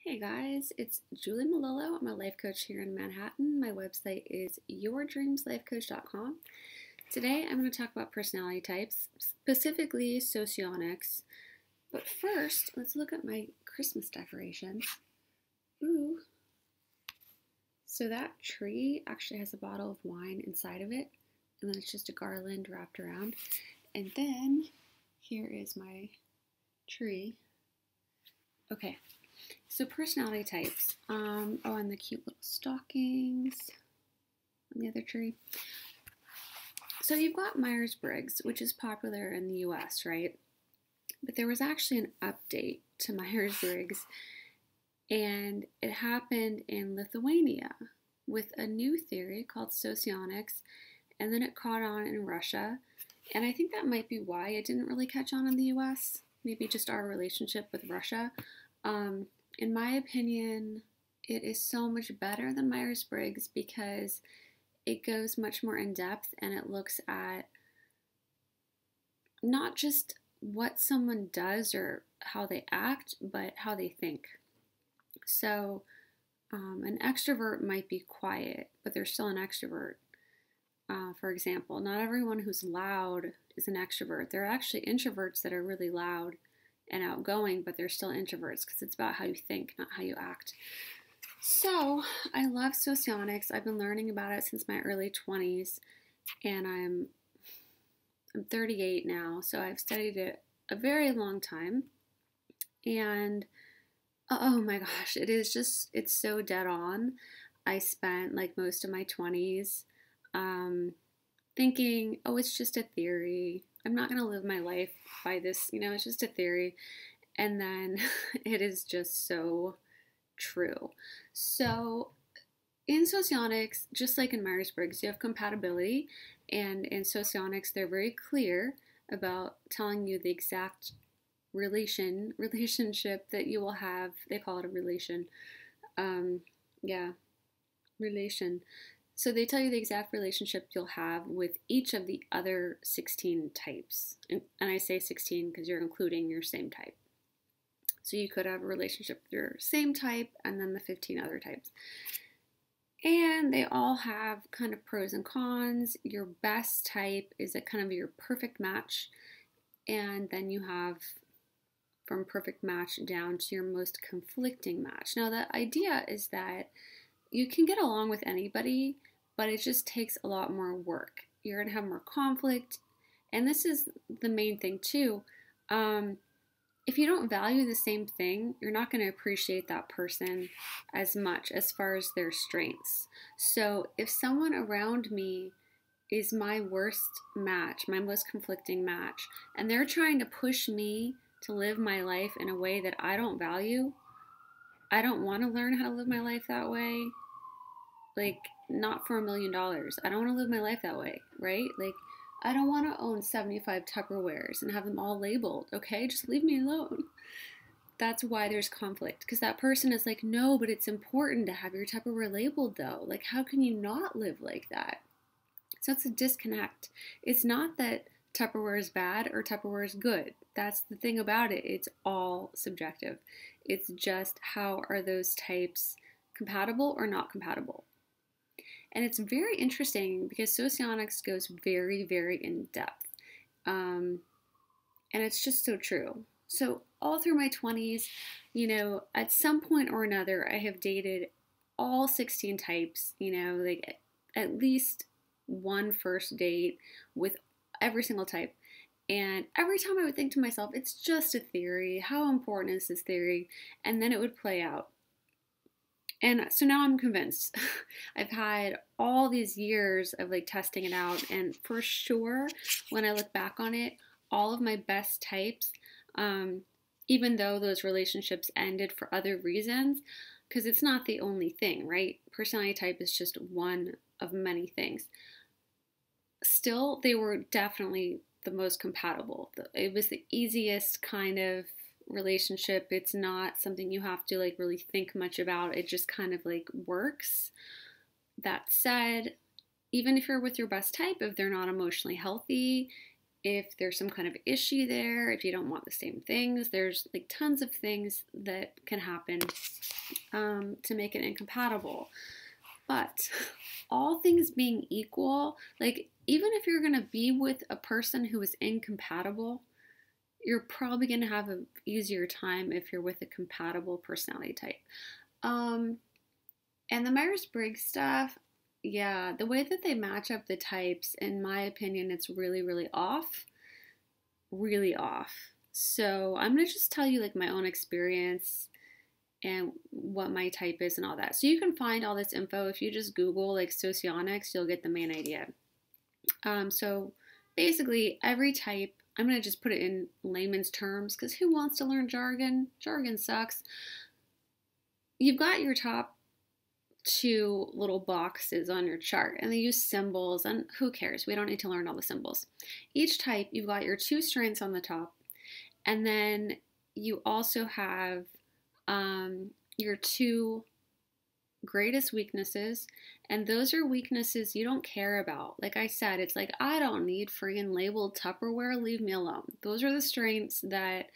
Hey guys, it's Julie Malolo. I'm a life coach here in Manhattan. My website is yourdreamslifecoach.com. Today I'm going to talk about personality types, specifically Socionics. But first, let's look at my Christmas decorations. Ooh. So that tree actually has a bottle of wine inside of it, and then it's just a garland wrapped around. And then here is my tree. Okay. So personality types. And the cute little stockings on the other tree. So you've got Myers Briggs, which is popular in the US, right? But there was actually an update to Myers Briggs, and it happened in Lithuania with a new theory called Socionics, and then it caught on in Russia. And I think that might be why it didn't really catch on in the US. Maybe just our relationship with Russia. In my opinion, it is so much better than Myers Briggs because it goes much more in depth and it looks at not just what someone does or how they act, but how they think. So an extrovert might be quiet, but they're still an extrovert. For example, not everyone who's loud is an extrovert. There are actually introverts that are really loud and outgoing, but they're still introverts because it's about how you think, not how you act. So I love Socionics. I've been learning about it since my early 20s, and I'm 38 now, so I've studied it a very long time. And oh my gosh, it's so dead on. I spent like most of my 20s thinking, oh, it's just a theory. I'm not going to live my life by this, it's just a theory. And then it is just so true. So in Socionics, just like in Myers Briggs, you have compatibility. And in Socionics, they're very clear about telling you the exact relationship that you will have. They call it a relation. Relation. So they tell you the exact relationship you'll have with each of the other 16 types. And I say 16 because you're including your same type. So you could have a relationship with your same type and then the 15 other types. And they all have kind of pros and cons. Your best type is a kind of your perfect match. And then you have from perfect match down to your most conflicting match. Now the idea is that you can get along with anybody, but it just takes a lot more work. You're going to have more conflict. And this is the main thing too. If you don't value the same thing, you're not going to appreciate that person as much as far as their strengths. So if someone around me is my worst match, my most conflicting match, and they're trying to push me to live my life in a way that I don't value, I don't want to learn how to live my life that way. Like, not for $1 million. I don't want to live my life that way, right? Like, I don't want to own 75 Tupperwares and have them all labeled, okay? Just leave me alone. That's why there's conflict, because that person is like, no, but it's important to have your Tupperware labeled, though. Like, how can you not live like that? So it's a disconnect. It's not that Tupperware is bad or Tupperware is good. That's the thing about it. It's all subjective. It's just how are those types compatible or not compatible. And it's very interesting because Socionics goes very, very in depth. And it's just so true. So all through my 20s, at some point or another, I have dated all 16 types, like at least one first date with every single type. And every time I would think to myself, it's just a theory. How important is this theory? And then it would play out. And so now I'm convinced. I've had all these years of like testing it out, and for sure, when I look back on it, all of my best types, even though those relationships ended for other reasons, because it's not the only thing, right? Personality type is just one of many things. Still, they were definitely the most compatible. It was the easiest kind of relationship. It's not something you have to like really think much about. It just kind of like works. That said, even if you're with your best type, if they're not emotionally healthy, if there's some kind of issue there, if you don't want the same things. There's like tons of things that can happen to make it incompatible. But all things being equal, like even if you're going to be with a person who is incompatible, you're probably going to have an easier time if you're with a compatible personality type. And the Myers Briggs stuff, yeah, the way that they match up the types, in my opinion, it's really, really off. Really off. So I'm going to just tell you like my own experience and what my type is and all that. So you can find all this info if you just Google like Socionics, you'll get the main idea. So basically every type, I'm going to just put it in layman's terms because who wants to learn jargon? Jargon sucks. You've got your top two little boxes on your chart and they use symbols, and who cares? We don't need to learn all the symbols. Each type, you've got your 2 strengths on the top, and then you also have your 2 greatest weaknesses, and those are weaknesses you don't care about. Like I said, it's like, I don't need friggin' labeled Tupperware, leave me alone. Those are the strengths that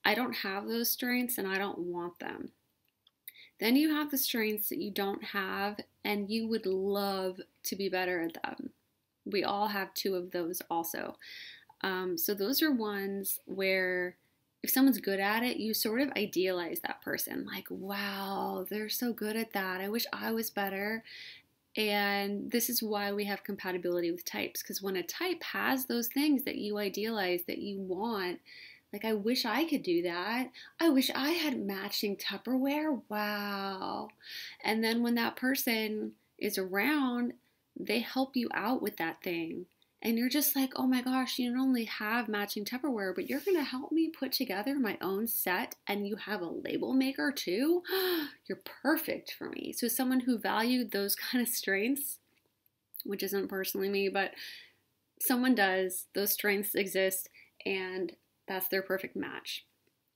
I don't have, those strengths, and I don't want them. Then you have the strengths that you don't have and you would love to be better at them. We all have 2 of those also. So those are ones where if someone's good at it, you sort of idealize that person. Like, wow, they're so good at that. I wish I was better. And this is why we have compatibility with types. Because when a type has those things that you idealize, that you want, like, I wish I could do that. I wish I had matching Tupperware. Wow. And then when that person is around, they help you out with that thing. And you're just like, oh my gosh, you not only have matching Tupperware, but you're going to help me put together my own set, and you have a label maker too? You're perfect for me. So someone who valued those kind of strengths, which isn't personally me, but someone does, those strengths exist, and that's their perfect match,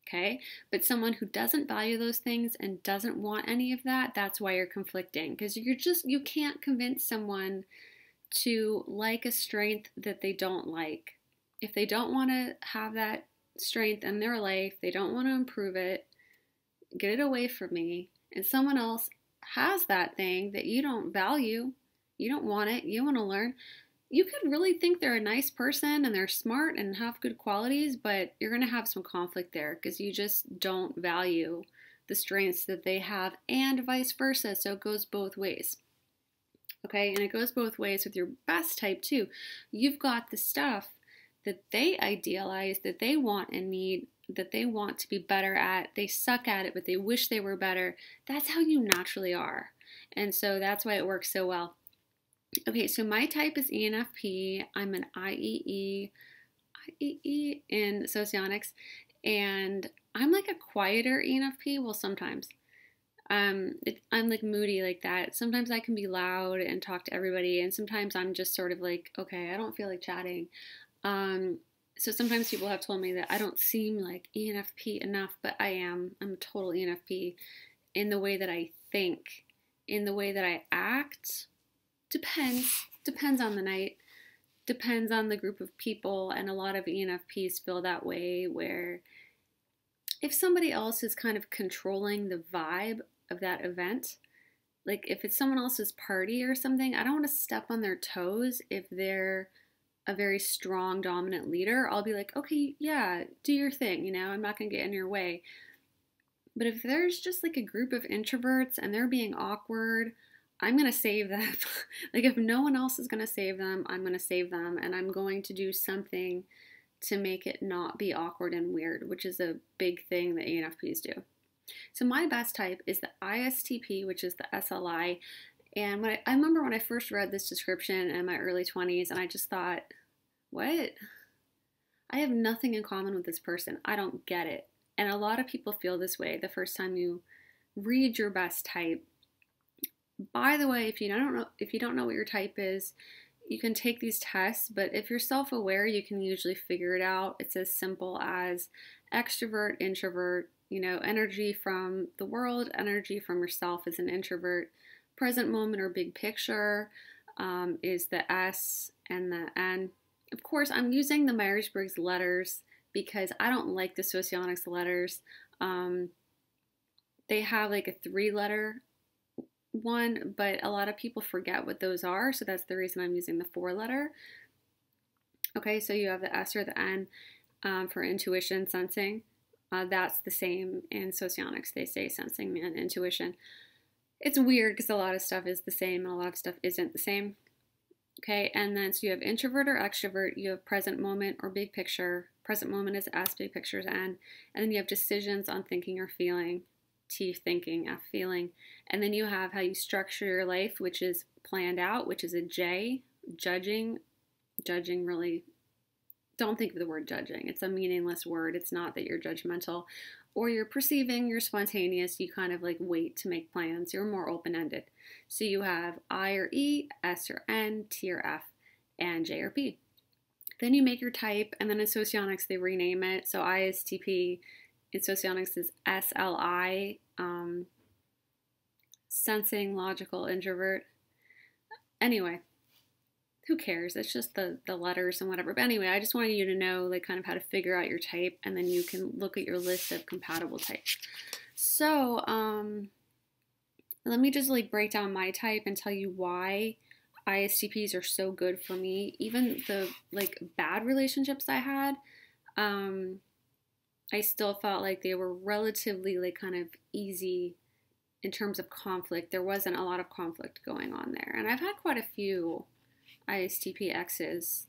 okay? But someone who doesn't value those things and doesn't want any of that, that's why you're conflicting, because you can't convince someone to like a strength that they don't like. If they don't want to have that strength in their life, they don't want to improve it, get it away from me, and someone else has that thing that you don't value, you don't want it, you want to learn, you could really think they're a nice person and they're smart and have good qualities, but you're going to have some conflict there because you just don't value the strengths that they have, and vice versa. So it goes both ways. Okay, and it goes both ways with your best type too. You've got the stuff that they idealize, that they want and need, that they want to be better at. They suck at it, but they wish they were better. That's how you naturally are. And so that's why it works so well. Okay, so my type is ENFP. I'm an IEE in Socionics, and I'm like a quieter ENFP. Well, sometimes. I'm like moody like that. Sometimes I can be loud and talk to everybody, and sometimes I'm just sort of like, okay, I don't feel like chatting. So sometimes people have told me that I don't seem like ENFP enough, but I am. I'm a total ENFP in the way that I think, in the way that I act. Depends on the night, depends on the group of people, and a lot of ENFPs feel that way, where if somebody else is kind of controlling the vibe of that event, like if it's someone else's party or something, I don't want to step on their toes. If they're a very strong, dominant leader, I'll be like, okay, yeah, do your thing, I'm not going to get in your way. But if there's just like a group of introverts and they're being awkward, I'm going to save them. Like if no one else is going to save them, I'm going to save them, and I'm going to do something to make it not be awkward and weird, which is a big thing that ENFPs do. So my best type is the ISTP, which is the SLI. And I remember when I first read this description in my early 20s, and I just thought, what? I have nothing in common with this person. I don't get it. And a lot of people feel this way the first time you read your best type. By the way, if you don't know what your type is, you can take these tests, but if you're self-aware, you can usually figure it out. It's as simple as extrovert, introvert, energy from the world, energy from yourself is an introvert. Present moment or big picture is the S and the N. Of course, I'm using the Myers Briggs letters because I don't like the Socionics letters. Um, they have like a 3-letter one, but a lot of people forget what those are, so that's the reason I'm using the 4-letter. Okay, so you have the S or the N for intuition, sensing. That's the same in Socionics. They say sensing and intuition. It's weird because a lot of stuff is the same and a lot of stuff isn't the same. Okay, and then so you have introvert or extrovert, you have present moment or big picture. Present moment is S, big picture is N. And then you have decisions on thinking or feeling, T, thinking, F, feeling. And then you have how you structure your life, which is planned out, which is a J, judging. Judging really, don't think of the word judging. It's a meaningless word. It's not that you're judgmental. Or you're perceiving, you're spontaneous, you kind of like wait to make plans, you're more open-ended. So you have I or E, S or N, T or F, and J or P. Then you make your type, and then in Socionics they rename it. So ISTP in Socionics is SLI, sensing, logical, introvert. Anyway, who cares? It's just the letters and whatever. But anyway, I just wanted you to know like kind of how to figure out your type, and then you can look at your list of compatible types. So let me just like break down my type and tell you why ISTPs are so good for me. Even the like bad relationships I had, I still felt like they were relatively like kind of easy in terms of conflict. There wasn't a lot of conflict going on there, and I've had quite a few ISTP X's,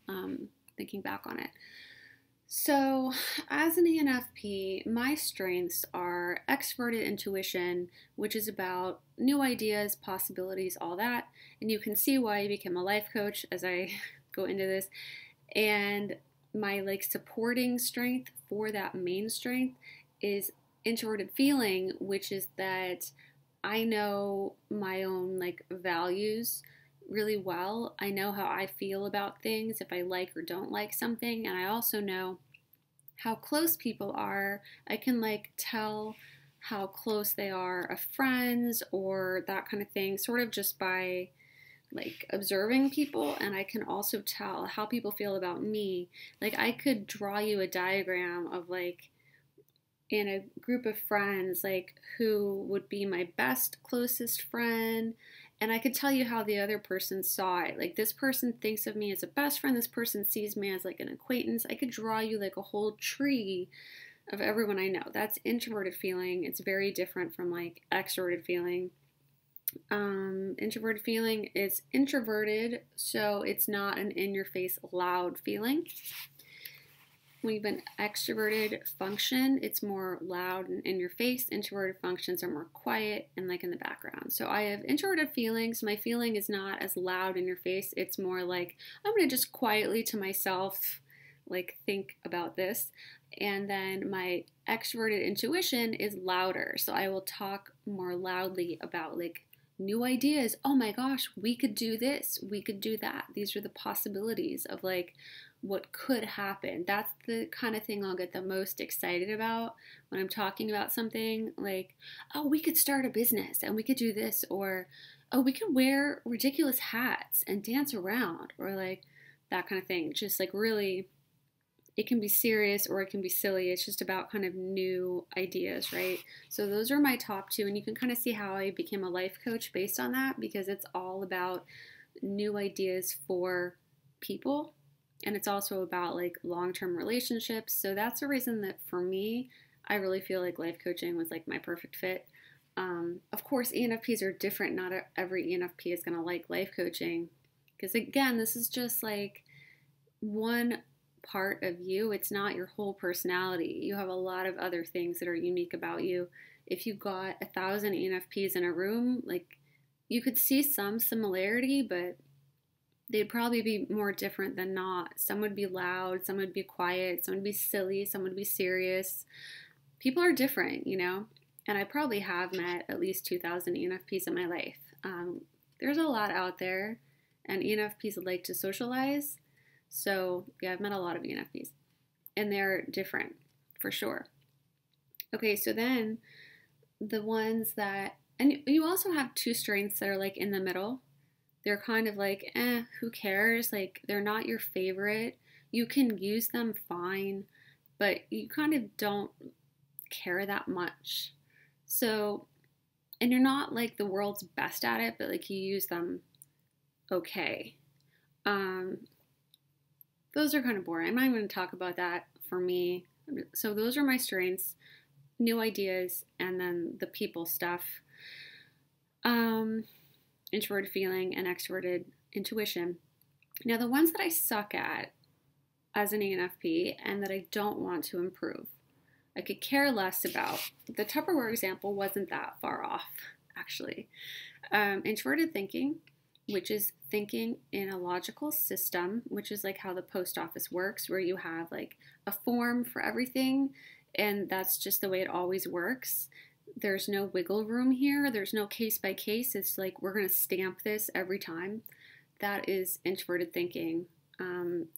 thinking back on it. So, as an ENFP, my strengths are extroverted intuition, which is about new ideas, possibilities, all that. And you can see why I became a life coach as I go into this. And my like supporting strength for that main strength is introverted feeling, which is that I know my own like values really well. I know how I feel about things, if I like or don't like something, and I also know how close people are. I can like tell how close they are of friends or that kind of thing, sort of just by like observing people. And I can also tell how people feel about me. Like I could draw you a diagram of like in a group of friends, like who would be my best, closest friend. And I could tell you how the other person saw it. Like this person thinks of me as a best friend, this person sees me as like an acquaintance. I could draw you like a whole tree of everyone I know. That's introverted feeling. It's very different from like extroverted feeling. Introverted feeling is introverted, so it's not an in-your-face loud feeling. When you have an extroverted function, it's more loud and in your face. Introverted functions are more quiet and like in the background. So I have introverted feelings. My feeling is not as loud in your face. It's more like I'm going to just quietly to myself like think about this. And then my extroverted intuition is louder. So I will talk more loudly about like new ideas. Oh my gosh, we could do this. We could do that. These are the possibilities of like what could happen. That's the kind of thing I'll get the most excited about when I'm talking about something like, oh, we could start a business and we could do this, or oh, we could wear ridiculous hats and dance around, or like that kind of thing. Just like really, it can be serious or it can be silly. It's just about kind of new ideas, right? So those are my top two, and you can kind of see how I became a life coach based on that, because it's all about new ideas for people. And it's also about like long-term relationships. So that's the reason that for me, I really feel like life coaching was like my perfect fit. Of course, ENFPs are different. Not every ENFP is going to like life coaching, because again, this is just like one part of you. It's not your whole personality. You have a lot of other things that are unique about you. If you got 1,000 ENFPs in a room, like you could see some similarity, but they'd probably be more different than not. Some would be loud, some would be quiet, some would be silly, some would be serious. People are different, you know? And I probably have met at least 2,000 ENFPs in my life. There's a lot out there, and ENFPs like to socialize. So, yeah, I've met a lot of ENFPs, and they're different, for sure. Okay, so then the ones that, and you also have two strengths that are like in the middle. They're kind of like, who cares? Like, they're not your favorite. You can use them fine, but you kind of don't care that much. So, and you're not like the world's best at it, but like you use them okay. Those are kind of boring. I'm not even going to talk about that for me. So those are my strengths, new ideas, and then the people stuff. Introverted feeling and extroverted intuition. Now, the ones that I suck at as an ENFP and that I don't want to improve, I could care less about. The Tupperware example wasn't that far off, actually. Introverted thinking, which is thinking in a logical system, which is like how the post office works, where you have like a form for everything, and that's just the way it always works. There's no wiggle room here. There's no case by case. It's like we're going to stamp this every time. That is introverted thinking.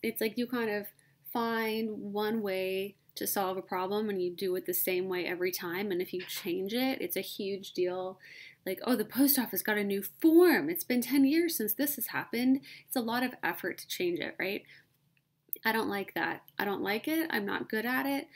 It's like you kind of find one way to solve a problem and you do it the same way every time. And if you change it, it's a huge deal. Like, oh, the post office got a new form. It's been 10 years since this has happened. It's a lot of effort to change it, right? I don't like that. I don't like it. I'm not good at it.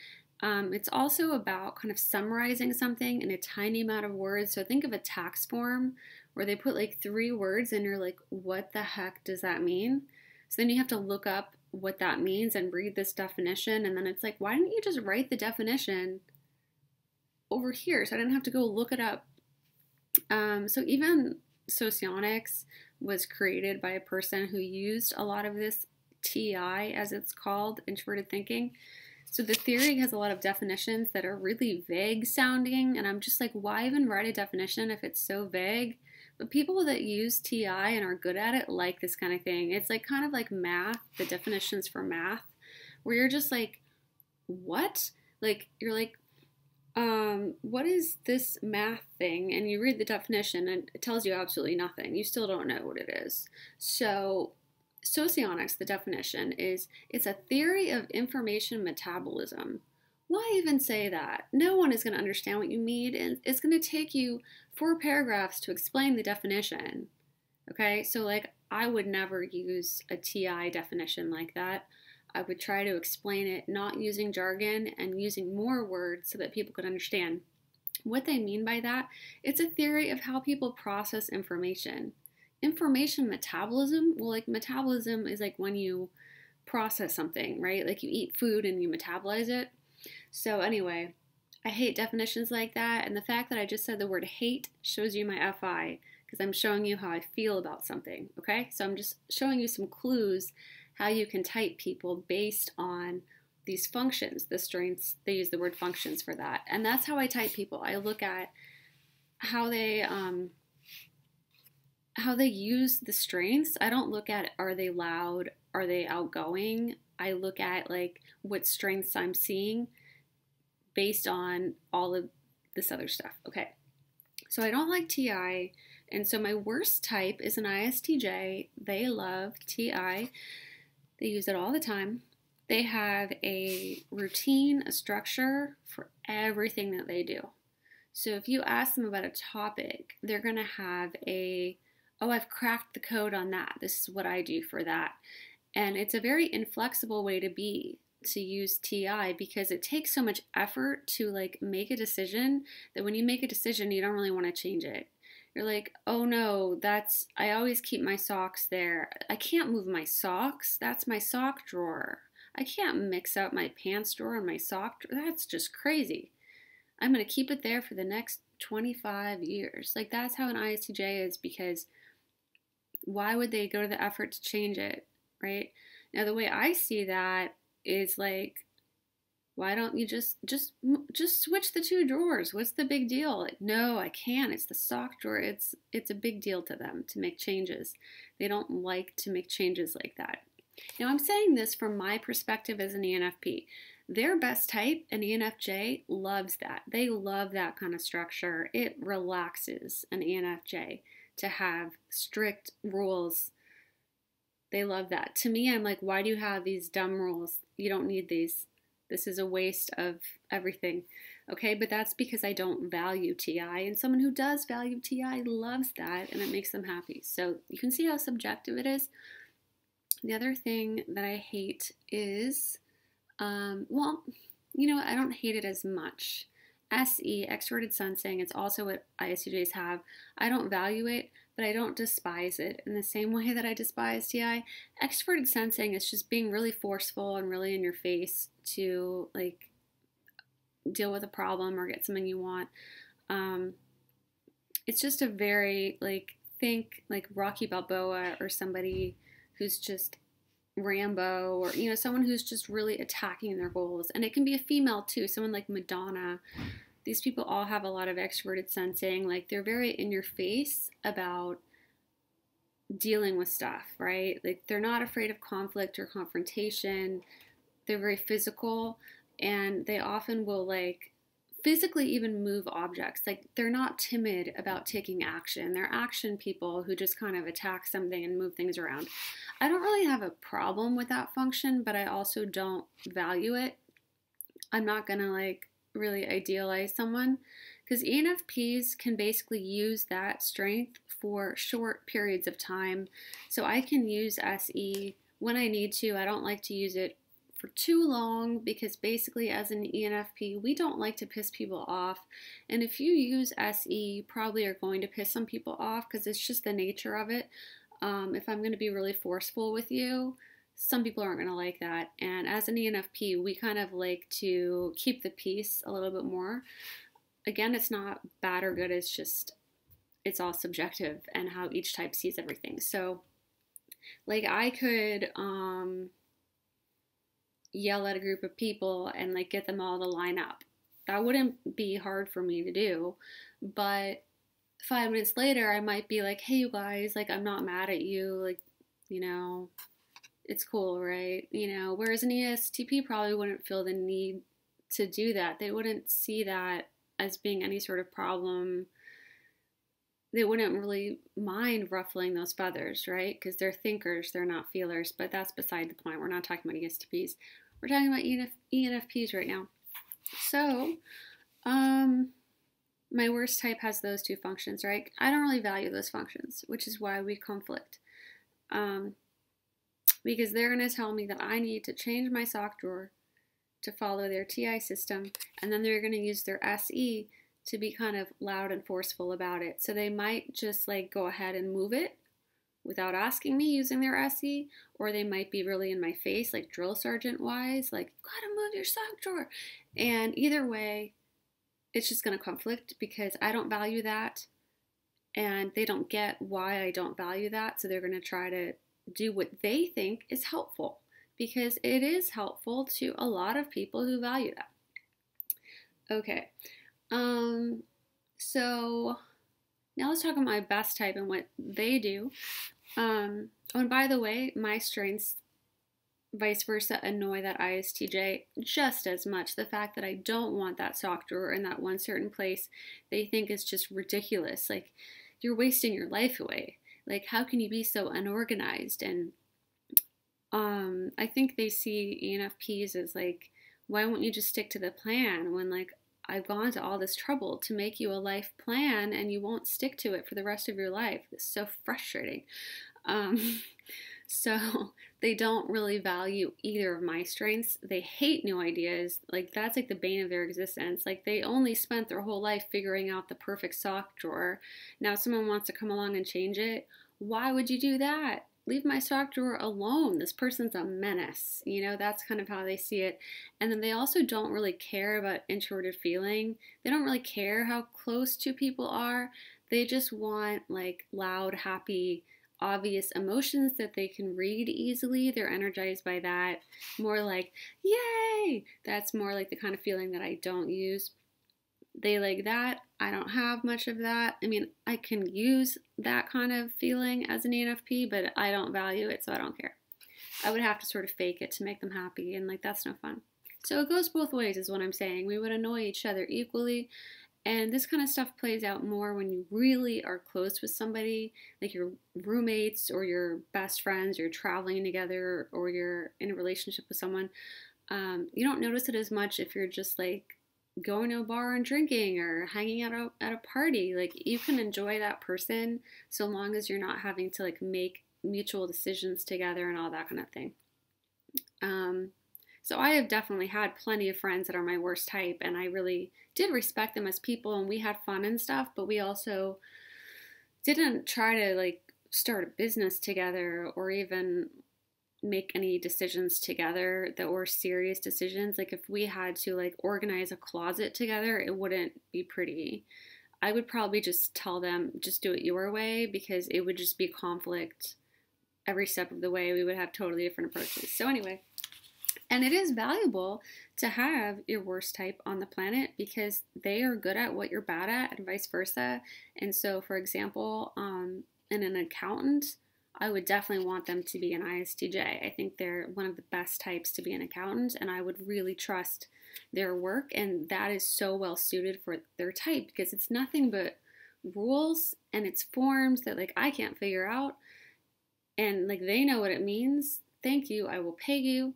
It's also about kind of summarizing something in a tiny amount of words. So think of a tax form where they put like 3 words and you're like, what the heck does that mean? So then you have to look up what that means and read this definition. And then it's like, why didn't you just write the definition over here so I didn't have to go look it up? So even Socionics was created by a person who used a lot of this TI, as it's called, introverted thinking. So the theory has a lot of definitions that are really vague sounding, and I'm just like, why even write a definition if it's so vague? But people that use TI and are good at it like this kind of thing. It's like kind of like math, the definitions for math, where you're just like, what? Like, you're like, what is this math thing? And you read the definition and it tells you absolutely nothing. You still don't know what it is. So Socionics, the definition is, it's a theory of information metabolism. Why even say that? No one is going to understand what you mean, and it's going to take you 4 paragraphs to explain the definition. Okay, so like I would never use a TI definition like that. I would try to explain it not using jargon and using more words so that people could understand. What they mean by that, it's a theory of how people process information. Information metabolism, well, like metabolism is like when you process something, right? Like you eat food and you metabolize it. So anyway, I hate definitions like that, and the fact that I just said the word hate shows you my FI, because I'm showing you how I feel about something, okay? So I'm just showing you some clues how you can type people based on these functions, the strengths. They use the word functions for that, and that's how I type people. I look at how they use the strengths. I don't look at, are they loud, are they outgoing? I look at like what strengths I'm seeing based on all of this other stuff. Okay, so I don't like TI, and so my worst type is an ISTJ. They love TI. They use it all the time. They have a routine, a structure for everything that they do. So if you ask them about a topic, they're going to have oh, I've cracked the code on that. This is what I do for that. And it's a very inflexible way to use TI, because it takes so much effort to like make a decision that when you make a decision, you don't really want to change it. You're like, oh no, I always keep my socks there. I can't move my socks. That's my sock drawer. I can't mix up my pants drawer and my sock drawer. That's just crazy. I'm going to keep it there for the next 25 years. Like that's how an ISTJ is, because why would they go to the effort to change it, right? Now the way I see that is like, why don't you just switch the 2 drawers? What's the big deal? Like, no, I can't. It's the sock drawer. It's a big deal to them to make changes. They don't like to make changes like that. Now, I'm saying this from my perspective as an ENFP. Their best type, an ENFJ, loves that. They love that kind of structure. It relaxes an ENFJ to have strict rules. They love that. To me, I'm like, why do you have these dumb rules? You don't need these. This is a waste of everything. Okay, but that's because I don't value TI, and someone who does value TI loves that, and it makes them happy. So you can see how subjective it is. The other thing that I hate is, well, you know what? I don't hate it as much. SE, Extroverted Sensing, it's also what ISTJs have. I don't value it, but I don't despise it in the same way that I despise TI. Extroverted Sensing is just being really forceful and really in your face to like deal with a problem or get something you want. It's just a very think like Rocky Balboa or somebody who's just Rambo, or someone who's just really attacking their goals. And it can be a female too, someone like Madonna. These people all have a lot of extroverted sensing. Like they're very in your face about dealing with stuff, right? Like they're not afraid of conflict or confrontation. They're very physical, and they often will physically even move objects. Like they're not timid about taking action. They're action people who just kind of attack something and move things around. I don't really have a problem with that function, but I also don't value it. I'm not gonna really idealize someone, because ENFPs can basically use that strength for short periods of time. So I can use SE when I need to. I don't like to use it for too long, because basically as an ENFP, we don't like to piss people off. And if you use SE, you probably are going to piss some people off, because it's just the nature of it. If I'm going to be really forceful with you, some people aren't going to like that. And as an ENFP, we kind of like to keep the peace a little bit more. Again, it's not bad or good. It's all subjective and how each type sees everything. So I could yell at a group of people and get them all to line up. That wouldn't be hard for me to do, but 5 minutes later I might be like, hey you guys, I'm not mad at you, it's cool, right? Whereas an ESTP probably wouldn't feel the need to do that. They wouldn't see that as being any sort of problem. They wouldn't really mind ruffling those feathers, right? Because they're thinkers, they're not feelers. But that's beside the point. We're not talking about ESTPs. We're talking about ENFPs right now. So, my worst type has those two functions, right? I don't really value those functions, which is why we conflict. Because they're going to tell me that I need to change my sock drawer to follow their TI system, and then they're going to use their SE to be kind of loud and forceful about it. So they might just go ahead and move it without asking me using their SE, or they might be really in my face, like drill sergeant wise, gotta move your sock drawer. And either way, it's just going to conflict, because I don't value that, and they don't get why I don't value that. So they're going to try to do what they think is helpful, because it is helpful to a lot of people who value that. Okay. So now let's talk about my best type and what they do. And by the way, my strengths, vice versa, annoy that ISTJ just as much. The fact that I don't want that sock drawer in that one certain place, they think is just ridiculous. You're wasting your life away. How can you be so unorganized? And I think they see ENFPs as why won't you just stick to the plan when I've gone to all this trouble to make you a life plan and you won't stick to it for the rest of your life. It's so frustrating. So they don't really value either of my strengths. They hate new ideas. That's the bane of their existence. They only spent their whole life figuring out the perfect sock drawer. Now someone wants to come along and change it. Why would you do that? Leave my sock drawer alone. This person's a menace. That's kind of how they see it. And then they also don't really care about introverted feeling. They don't really care how close two people are. They just want loud, happy, obvious emotions that they can read easily. They're energized by that. More yay! That's more the kind of feeling that I don't use. They like that. I don't have much of that. I mean, I can use that kind of feeling as an ENFP, but I don't value it, so I don't care. I would have to sort of fake it to make them happy, and that's no fun. So it goes both ways is what I'm saying. We would annoy each other equally, and this kind of stuff plays out more when you really are close with somebody, like your roommates or your best friends, you're traveling together, or you're in a relationship with someone. You don't notice it as much if you're just going to a bar and drinking or hanging out at a party. You can enjoy that person so long as you're not having to make mutual decisions together and all that kind of thing. So I have definitely had plenty of friends that are my worst type, and I really did respect them as people, and we had fun and stuff, but we also didn't try to like start a business together or even make any decisions together that were serious decisions. Like if we had to like organize a closet together, it wouldn't be pretty. I would probably just tell them, just do it your way, because it would just be conflict every step of the way. We would have totally different approaches. So anyway, and it is valuable to have your worst type on the planet because they are good at what you're bad at and vice versa. And so, for example, in an accountant, I would definitely want them to be an ISTJ. I think they're one of the best types to be an accountant, and I would really trust their work, and that is so well suited for their type because it's nothing but rules and it's forms that like I can't figure out, and like they know what it means. Thank you, I will pay you.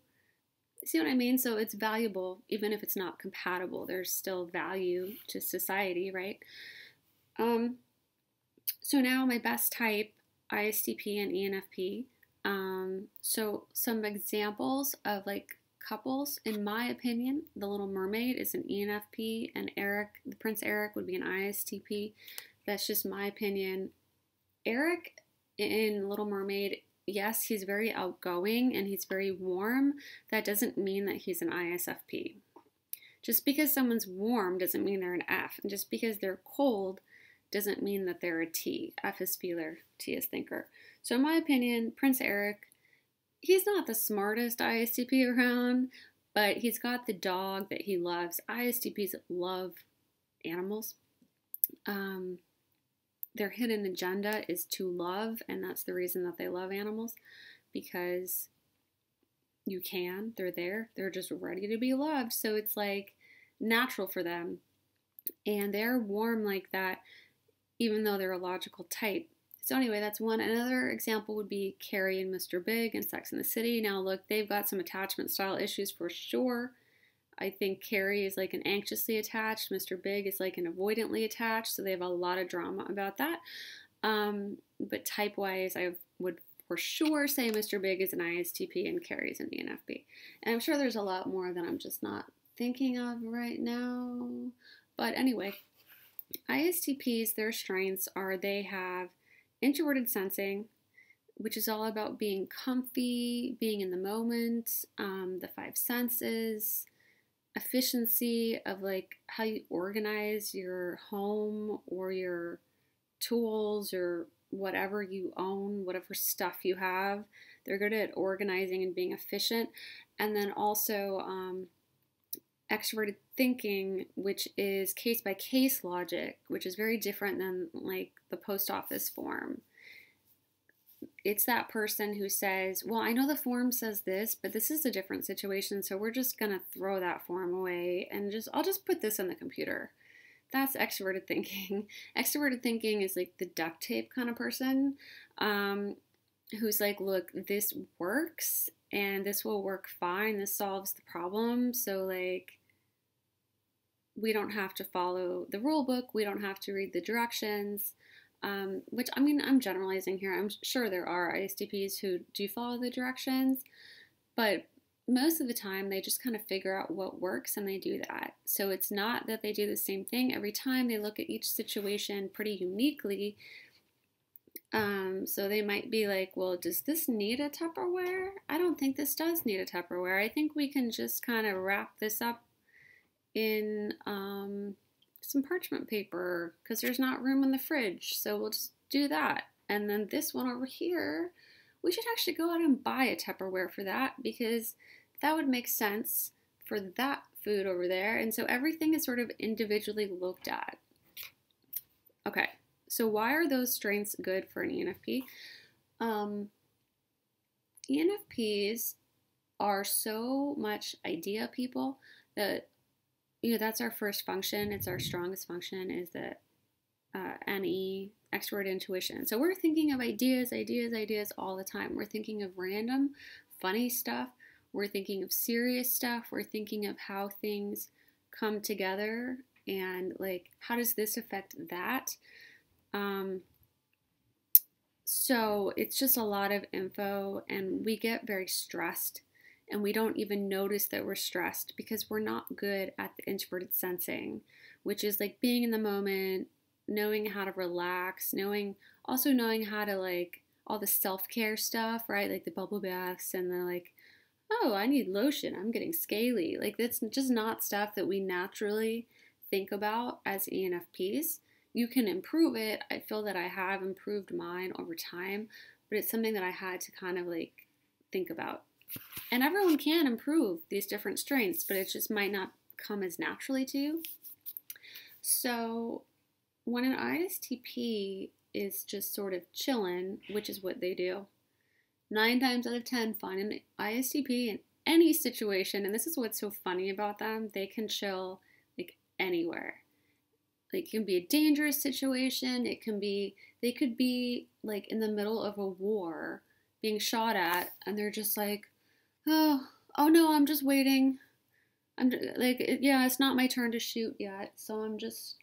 See what I mean? So it's valuable even if it's not compatible. There's still value to society, right? So now my best type, ISTP and ENFP. So some examples of like couples, in my opinion, The Little Mermaid is an ENFP and Eric, the Prince Eric, would be an ISTP. That's just my opinion. Eric in Little Mermaid, yes, he's very outgoing and he's very warm. That doesn't mean that he's an ISFP. Just because someone's warm doesn't mean they're an F. And just because they're cold doesn't mean that they're a T. F is feeler, T is thinker. So in my opinion, Prince Eric, he's not the smartest ISTP around, but he's got the dog that he loves. ISTPs love animals. Their hidden agenda is to love, and that's the reason that they love animals, because they're there, they're just ready to be loved, so it's like natural for them, and they're warm like that, even though they're a logical type. So anyway, that's one. Another example would be Carrie and Mr. Big in Sex and the City. Now look, they've got some attachment style issues for sure. I think Carrie is like an anxiously attached. Mr. Big is like an avoidantly attached. So they have a lot of drama about that. But type-wise, I would for sure say Mr. Big is an ISTP and Carrie is an ENFP. And I'm sure there's a lot more that I'm just not thinking of right now. But anyway, ISTPs, their strengths are they have Introverted Sensing, which is all about being comfy, being in the moment, the five senses, efficiency of like how you organize your home or your tools or whatever you own, whatever stuff you have. They're good at organizing and being efficient. And then also extroverted thinking, which is case-by-case logic, which is very different than like the post office form. It's that person who says, well, I know the form says this, but this is a different situation, so we're just going to throw that form away and I'll just put this in the computer. That's extroverted thinking. Extroverted thinking is like the duct tape kind of person who's like, look, this works and this will work fine. This solves the problem. So like, we don't have to follow the rule book. We don't have to read the directions. Which, I mean, I'm generalizing here. I'm sure there are ISTPs who do follow the directions, but most of the time they just kind of figure out what works and they do that. So it's not that they do the same thing every time. They look at each situation pretty uniquely. So they might be like, well, does this need a Tupperware? I don't think this does need a Tupperware. I think we can just kind of wrap this up in some parchment paper because there's not room in the fridge, so we'll just do that. And then this one over here, we should actually go out and buy a Tupperware for that because that would make sense for that food over there. And so everything is sort of individually looked at. Okay, so why are those strengths good for an ENFP? ENFPs are so much idea people that that's our first function. It's our strongest function is the NE, extrovert intuition. So we're thinking of ideas all the time. We're thinking of random, funny stuff. We're thinking of serious stuff. We're thinking of how things come together and like, how does this affect that? So it's just a lot of info, and we get very stressed, and we don't even notice that we're stressed because we're not good at the introverted sensing, which is like being in the moment, knowing how to relax, knowing how to like all the self-care stuff, right? Like the bubble baths and the like, oh, I need lotion, I'm getting scaly. Like that's just not stuff that we naturally think about as ENFPs. You can improve it. I feel that I have improved mine over time, but it's something that I had to kind of like think about. And everyone can improve these different strengths, but it just might not come as naturally to you. So when an ISTP is just sort of chilling, which is what they do, 9 times out of 10 find an ISTP in any situation, and this is what's so funny about them, they can chill like anywhere. Like it can be a dangerous situation, they could be like in the middle of a war being shot at, and they're just like, oh no, I'm just waiting. I'm just, like, yeah, it's not my turn to shoot yet, so I'm just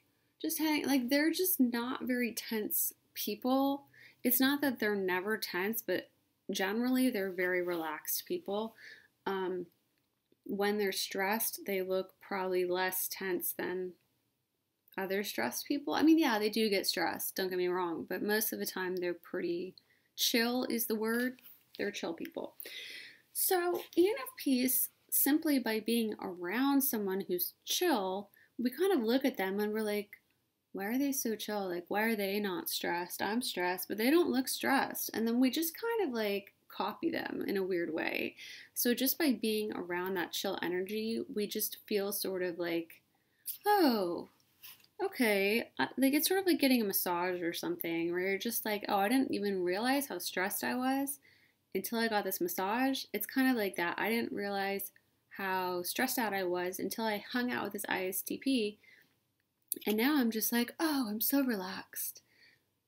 hang. Like they're just not very tense people. It's not that they're never tense, but generally they're very relaxed people. When they're stressed, they look probably less tense than other stressed people. I mean, yeah, they do get stressed, don't get me wrong, but most of the time they're pretty chill is the word. They're chill people. So ENFPs, simply by being around someone who's chill, we kind of look at them and we're like, why are they so chill? Like, why are they not stressed? I'm stressed, but they don't look stressed. And then we just kind of like copy them in a weird way. So just by being around that chill energy, we just feel sort of like, oh, okay. Like it's sort of like getting a massage or something where you're just like, oh, I didn't even realize how stressed I was until I got this massage. It's kind of like that. I didn't realize how stressed out I was until I hung out with this ISTP. And now I'm just like, oh, I'm so relaxed,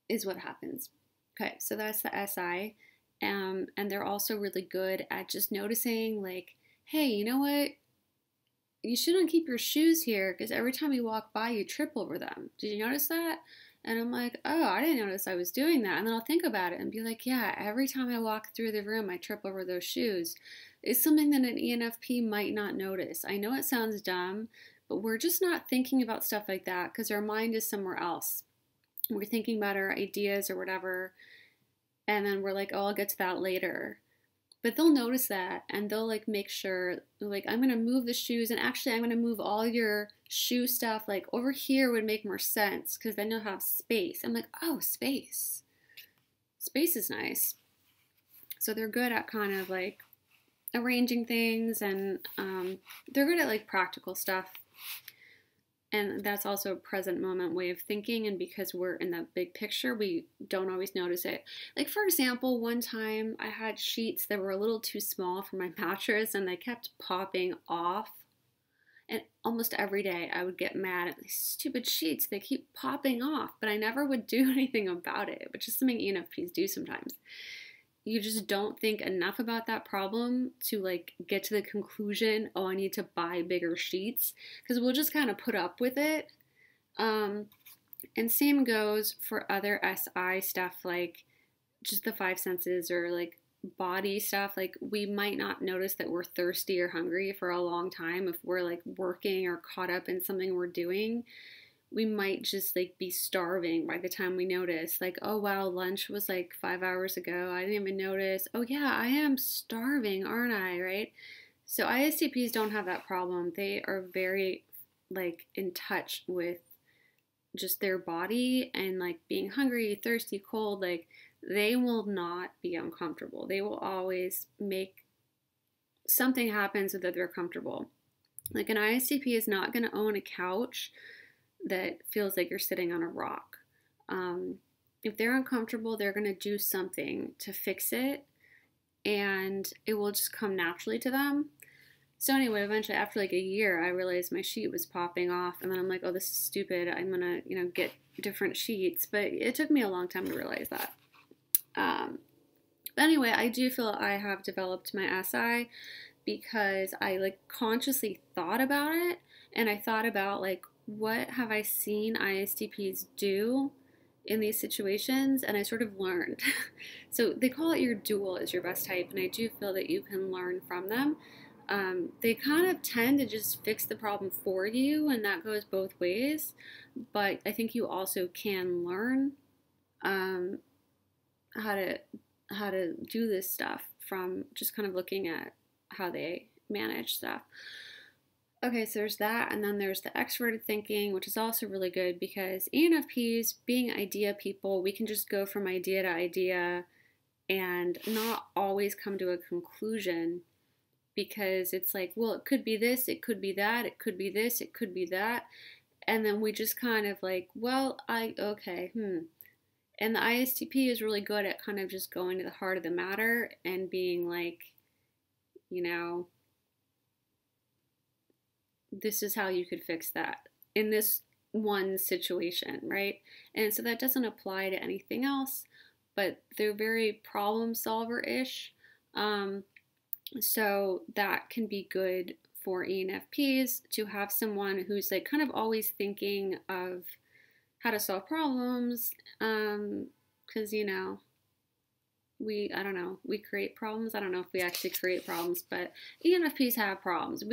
is what happens. Okay, so that's the SI. And they're also really good at just noticing, like, hey, you know what? You shouldn't keep your shoes here because every time you walk by, you trip over them. Did you notice that? And I'm like, oh, I didn't notice I was doing that. And then I'll think about it and be like, yeah, every time I walk through the room, I trip over those shoes. It's something that an ENFP might not notice. I know it sounds dumb, but we're just not thinking about stuff like that because our mind is somewhere else. We're thinking about our ideas or whatever, and then we're like, oh, I'll get to that later. But they'll notice that, and they'll like make sure, like, I'm gonna move the shoes, and actually I'm gonna move all your shoe stuff, like over here would make more sense, because then you'll have space. I'm like, oh, space. Space is nice. So they're good at kind of like arranging things, and they're good at like practical stuff. And that's also a present moment way of thinking, and because we're in the big picture, we don't always notice it. Like, for example, one time I had sheets that were a little too small for my mattress, and they kept popping off. And almost every day I would get mad at these stupid sheets. They keep popping off, but I never would do anything about it, which is something ENFPs do sometimes. You just don't think enough about that problem to like get to the conclusion, oh, I need to buy bigger sheets, because we'll just kind of put up with it. And same goes for other SI stuff, like just the 5 senses or like body stuff. Like we might not notice that we're thirsty or hungry for a long time if we're like working or caught up in something we're doing. We might just like be starving by the time we notice, like, oh wow, lunch was like 5 hours ago, I didn't even notice. Oh yeah, I am starving, aren't I? Right? So ISTPs don't have that problem. They are very like in touch with just their body and like being hungry, thirsty, cold. Like they will not be uncomfortable. They will always make something happen so that they're comfortable. Like an ISTP is not going to own a couch that feels like you're sitting on a rock. If they're uncomfortable, they're going to do something to fix it, and it will just come naturally to them. So anyway, eventually after like a year, I realized my sheet was popping off, and then I'm like, oh, this is stupid. I'm going to, get different sheets. But it took me a long time to realize that. But anyway, I do feel I have developed my SI because I like consciously thought about it, and I thought about like, what have I seen ISTPs do in these situations, and I sort of learned. So they call it your dual is your best type, and I do feel that you can learn from them. They kind of tend to just fix the problem for you, and that goes both ways. But I think you also can learn um, how to do this stuff from just kind of looking at how they manage stuff. Okay, so there's that, and then there's the extroverted thinking, which is also really good because ENFPs, being idea people, we can just go from idea to idea and not always come to a conclusion because it's like, well, it could be this, it could be that, it could be this, it could be that. And then we just kind of like, well, okay. And the ISTP is really good at kind of just going to the heart of the matter and being like, you know, this is how you could fix that in this one situation, right? And so that doesn't apply to anything else, but they're very problem solver-ish. So that can be good for ENFPs to have someone who's like kind of always thinking of how to solve problems, because I don't know, we create problems. I don't know if we actually create problems, but ENFPs have problems.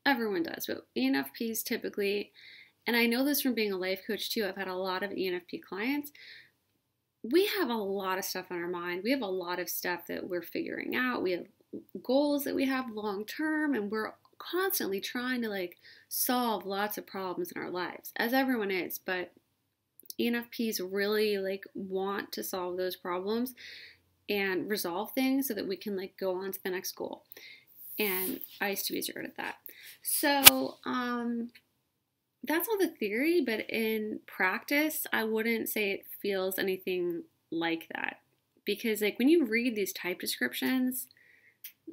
Everyone does, but ENFPs typically, and I know this from being a life coach too, I've had a lot of ENFP clients. We have a lot of stuff on our mind. We have a lot of stuff that we're figuring out. We have goals that we have long term, and we're constantly trying to like solve lots of problems in our lives, as everyone is, but ENFPs really like want to solve those problems and resolve things so that we can like go on to the next goal. And ISTPs are good at that. So that's all the theory, but in practice, I wouldn't say it feels anything like that. Because like when you read these type descriptions,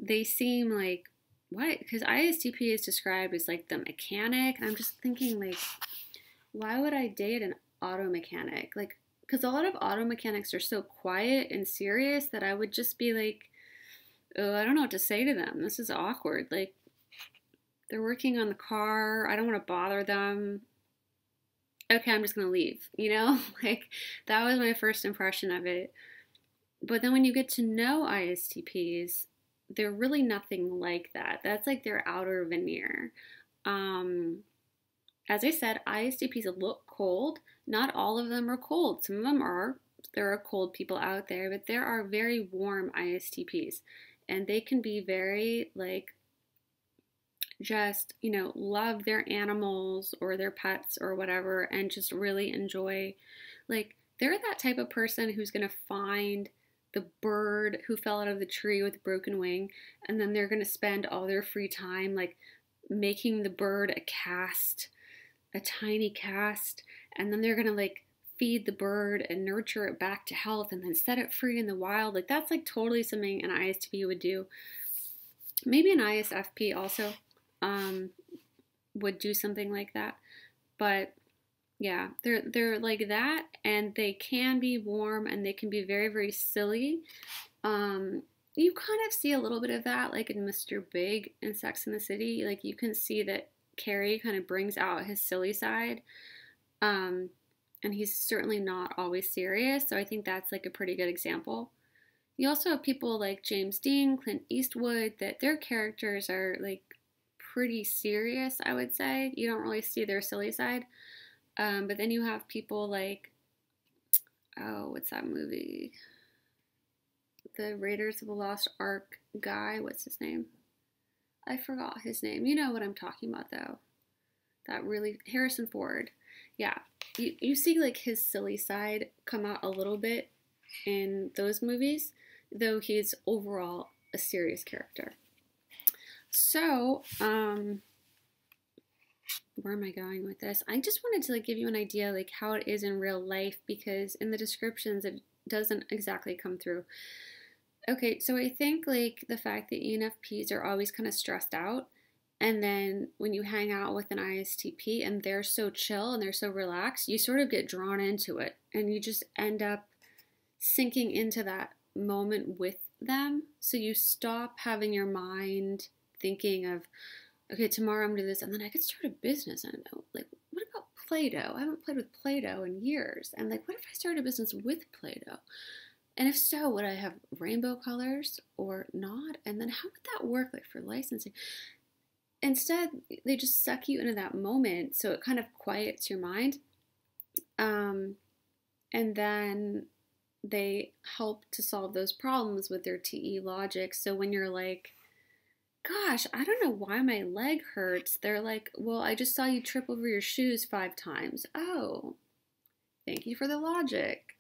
they seem like, what? Because ISTP is described as like the mechanic, and I'm just thinking like, why would I date an auto mechanic? Like, because a lot of auto mechanics are so quiet and serious that I would just be like, oh, I don't know what to say to them. This is awkward. Like, they're working on the car. I don't want to bother them. Okay, I'm just going to leave, Like, that was my first impression of it. But then when you get to know ISTPs, they're really nothing like that. That's like their outer veneer. As I said, ISTPs look cold. Not all of them are cold. Some of them are. There are cold people out there, but there are very warm ISTPs. And they can be very, like, just, love their animals or their pets or whatever and just really enjoy, like, they're that type of person who's going to find the bird who fell out of the tree with a broken wing, and then they're going to spend all their free time, like, making the bird a tiny cast, and then they're going to, like, feed the bird and nurture it back to health and then set it free in the wild. Like, that's like totally something an ISTP would do. Maybe an ISFP also would do something like that. But yeah, they're like that, and they can be warm and they can be very, very silly. You kind of see a little bit of that like in Mr. Big in Sex and the City. Like, you can see that Carrie kind of brings out his silly side. And he's certainly not always serious, so I think that's like a pretty good example. You also have people like James Dean, Clint Eastwood, that their characters are like pretty serious, I would say. You don't really see their silly side. But then you have people like, oh, what's that movie? The Raiders of the Lost Ark guy, what's his name? I forgot his name. You know what I'm talking about, though. That really, Harrison Ford. Yeah, you see like his silly side come out a little bit in those movies, though he's overall a serious character. So, where am I going with this? I just wanted to like give you an idea like how it is in real life, because in the descriptions it doesn't exactly come through. Okay, so I think like the fact that ENFPs are always kind of stressed out, and then when you hang out with an ISTP and they're so chill and they're so relaxed, you sort of get drawn into it and you just end up sinking into that moment with them. So you stop having your mind thinking of, okay, tomorrow I'm going to do this, and then I could start a business. I don't know, like, what about Play-Doh. I haven't played with Play-Doh in years. And like, what if I started a business with Play-Doh? And if so, would I have rainbow colors or not? And then how would that work, like for licensing? Instead, they just suck you into that moment, so it kind of quiets your mind. And then they help to solve those problems with their TE logic. So when you're like, gosh, I don't know why my leg hurts, they're like, well, I just saw you trip over your shoes 5 times. Oh, thank you for the logic.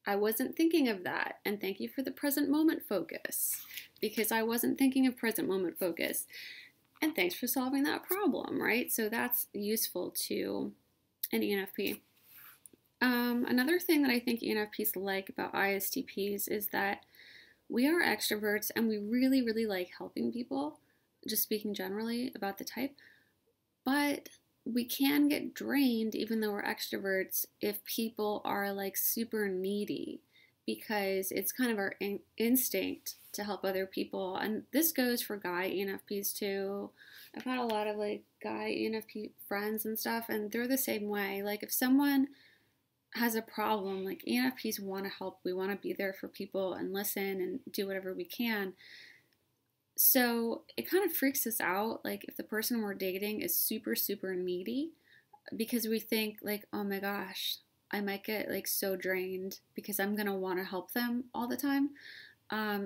I wasn't thinking of that. And thank you for the present moment focus, because I wasn't thinking of present moment focus. And thanks for solving that problem, right? So that's useful to an ENFP. Another thing that I think ENFPs like about ISTPs is that we are extroverts and we really, really like helping people, just speaking generally about the type. But we can get drained, even though we're extroverts, if people are like super needy, because it's kind of our instinct to help other people. And this goes for guy ENFPs too. I've had a lot of like guy ENFP friends and stuff, and they're the same way. Like if someone has a problem, like ENFPs want to help. We want to be there for people and listen and do whatever we can. So it kind of freaks us out, like if the person we're dating is super, super needy, because we think like, oh my gosh, I might get like so drained because I'm going to want to help them all the time.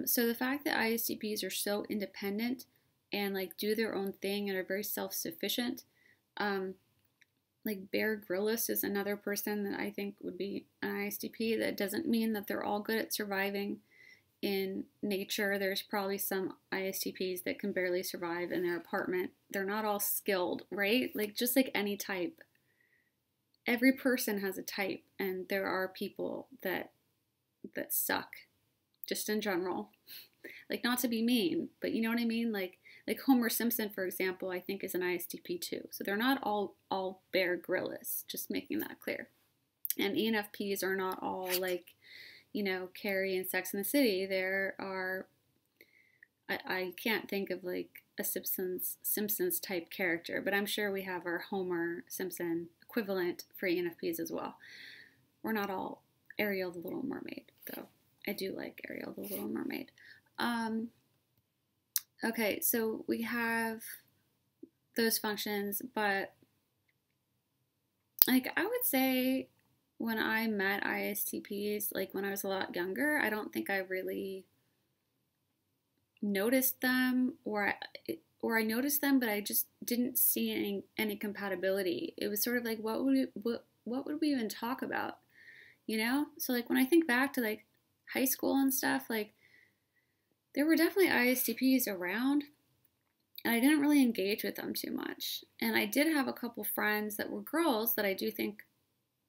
So the fact that ISTPs are so independent and like do their own thing and are very self-sufficient, like Bear Grylls is another person that I think would be an ISTP. That doesn't mean that they're all good at surviving in nature. There's probably some ISTPs that can barely survive in their apartment. They're not all skilled, right? Like just like any type. Every person has a type, and there are people that suck, just in general. Like not to be mean, but you know what I mean? Like Homer Simpson, for example, I think is an ISTP too. So they're not all Bear Grylls, just making that clear. And ENFPs are not all like, you know, Carrie in Sex and the City. There are, I can't think of like a Simpsons type character, but I'm sure we have our Homer Simpson equivalent for ENFPs as well. We're not all Ariel the Little Mermaid, though. I do like Ariel the Little Mermaid. Okay, so we have those functions, but like I would say when I met ISTPs, like when I was a lot younger, I don't think I really noticed them, or I noticed them, but I just didn't see any compatibility. It was sort of like, what would we even talk about, you know? So like when I think back to like high school and stuff, like there were definitely ISTPs around, and I didn't really engage with them too much. And I did have a couple friends that were girls that I do think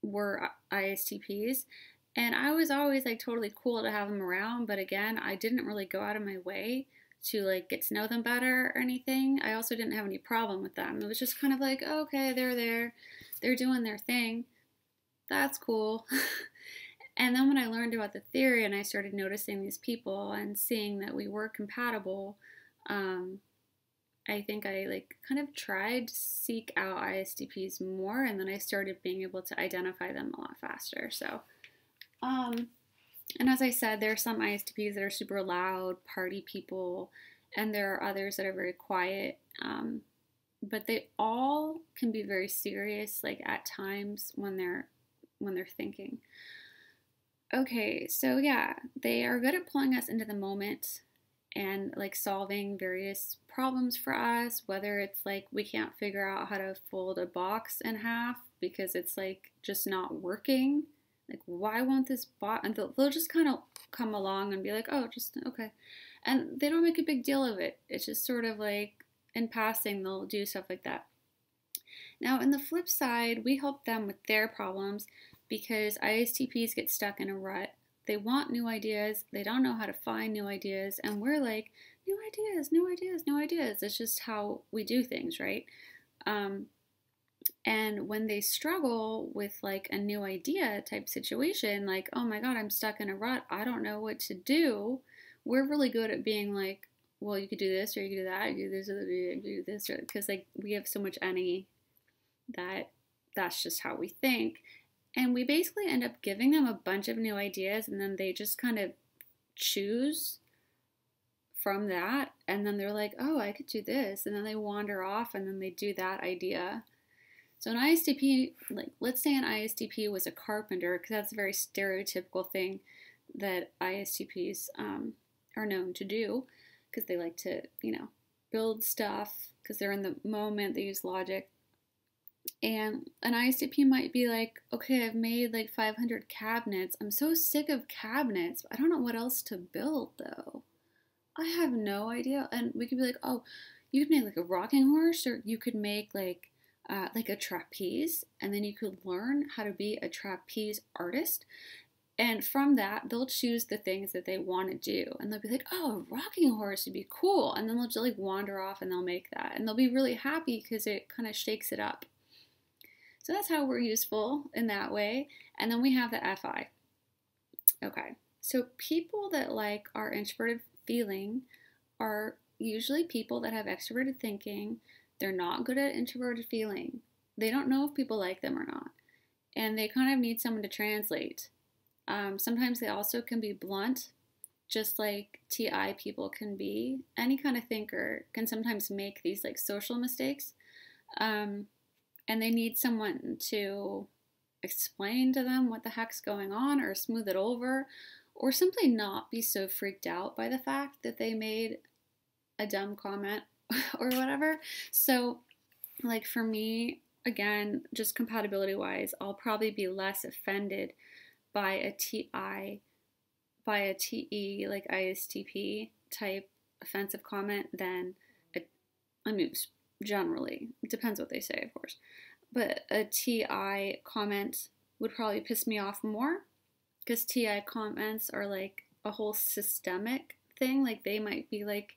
were ISTPs, and I was always like totally cool to have them around, but again, I didn't really go out of my way to like get to know them better or anything. I also didn't have any problem with them. It was just kind of like, oh, okay, they're there, they're doing their thing, that's cool. And then when I learned about the theory and I started noticing these people and seeing that we were compatible, I think I like kind of tried to seek out ISTPs more, and then I started being able to identify them a lot faster. So, and as I said, there are some ISTPs that are super loud, party people, and there are others that are very quiet. But they all can be very serious, like at times when they're thinking. Okay, so yeah, they are good at pulling us into the moment and like solving various problems for us, whether it's like we can't figure out how to fold a box in half because it's like just not working. Like, why won't this box? And they'll just kind of come along and be like, oh, just okay. And they don't make a big deal of it. It's just sort of like in passing, they'll do stuff like that. Now, in the flip side, we help them with their problems because ISTPs get stuck in a rut. They want new ideas. They don't know how to find new ideas. And we're like, new ideas, new ideas, new ideas. It's just how we do things, right? And when they struggle with like a new idea type situation, like, oh my God, I'm stuck in a rut, I don't know what to do. We're really good at being like, well, you could do this or you could do that, you could do this or you could do this, because like we have so much energy that that's just how we think. And we basically end up giving them a bunch of new ideas, and then they just kind of choose from that. And then they're like, oh, I could do this. And then they wander off and then they do that idea. So an ISTP, like let's say an ISTP was a carpenter, because that's a very stereotypical thing that ISTPs are known to do, because they like to, build stuff, because they're in the moment, they use logic. And an ISTP might be like, okay, I've made like 500 cabinets. I'm so sick of cabinets. I don't know what else to build though. I have no idea. And we could be like, oh, you could make like a rocking horse, or you could make like a trapeze, and then you could learn how to be a trapeze artist. And from that, they'll choose the things that they want to do. And they'll be like, oh, a rocking horse would be cool. And then they'll just like wander off and they'll make that. And they'll be really happy because it kind of shakes it up. So that's how we're useful in that way. And then we have the FI. Okay, so people that like our introverted feeling are usually people that have extroverted thinking. They're not good at introverted feeling. They don't know if people like them or not. And they kind of need someone to translate. Sometimes they also can be blunt, just like TI people can be. Any kind of thinker can sometimes make these like social mistakes. And they need someone to explain to them what the heck's going on, or smooth it over, or simply not be so freaked out by the fact that they made a dumb comment or whatever. So like for me, again, just compatibility wise, I'll probably be less offended by a TE, like ISTP type offensive comment than generally, it depends what they say, of course, but a TI comment would probably piss me off more, because TI comments are like a whole systemic thing. Like they might be like,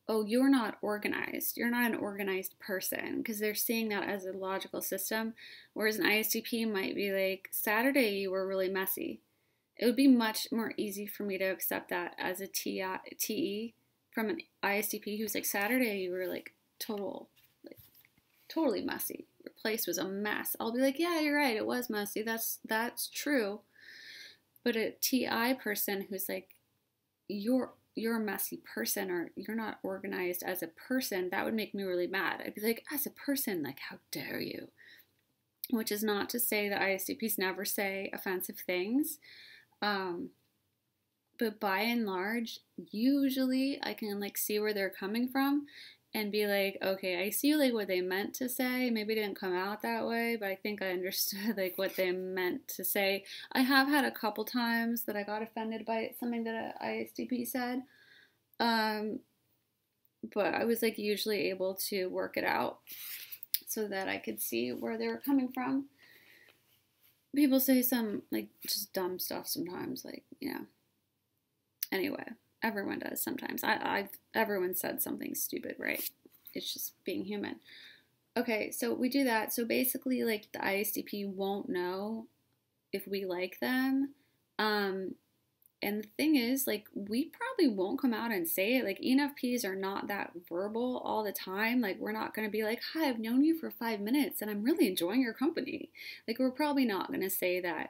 oh, you're not organized. You're not an organized person, because they're seeing that as a logical system. Whereas an ISTP might be like, Saturday you were really messy. It would be much more easy for me to accept that as a TE from an ISTP who's like, Saturday you were like totally messy. Your place was a mess. I'll be like, yeah, you're right. It was messy. That's true. But a TI person who's like, you're a messy person, or you're not organized as a person, that would make me really mad. I'd be like, as a person, like, how dare you? Which is not to say that ISTPs never say offensive things. But by and large, usually I can like see where they're coming from and be like, okay, I see like what they meant to say. Maybe it didn't come out that way, but I think I understood like what they meant to say. I have had a couple times that I got offended by something that a ISTP said. But I was like usually able to work it out so that I could see where they were coming from. People say some like just dumb stuff sometimes, like, Anyway, everyone does sometimes. Everyone said something stupid, right? It's just being human. Okay, so we do that. So basically, like, the ISTP won't know if we like them. And the thing is, like, we probably won't come out and say it. Like, ENFPs are not that verbal all the time. Like, we're not going to be like, hi, I've known you for 5 minutes and I'm really enjoying your company. Like, we're probably not going to say that.